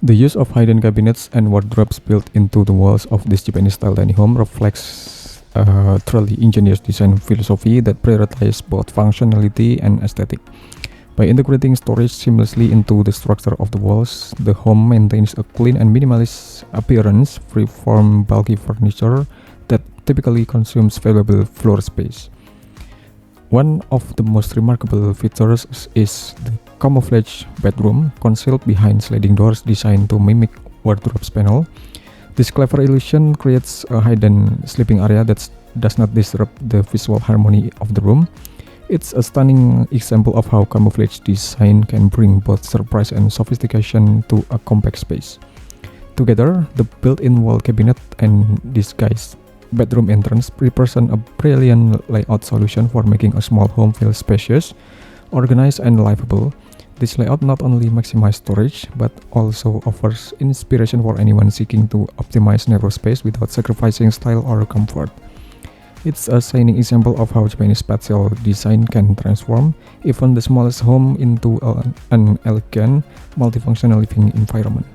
The use of hidden cabinets and wardrobes built into the walls of this Japanese-style tiny home reflects a truly ingenious design philosophy that prioritizes both functionality and aesthetic. By integrating storage seamlessly into the structure of the walls, the home maintains a clean and minimalist appearance, free from bulky furniture that typically consumes valuable floor space. One of the most remarkable features is the camouflage bedroom, concealed behind sliding doors designed to mimic wardrobe's panel. This clever illusion creates a hidden sleeping area that does not disrupt the visual harmony of the room. It's a stunning example of how camouflage design can bring both surprise and sophistication to a compact space. Together, the built-in wall cabinet and disguised bedroom entrance represent a brilliant layout solution for making a small home feel spacious, organized, and livable. This layout not only maximizes storage, but also offers inspiration for anyone seeking to optimize narrow space without sacrificing style or comfort. It's a shining example of how Japanese spatial design can transform even the smallest home into an elegant, multifunctional living environment.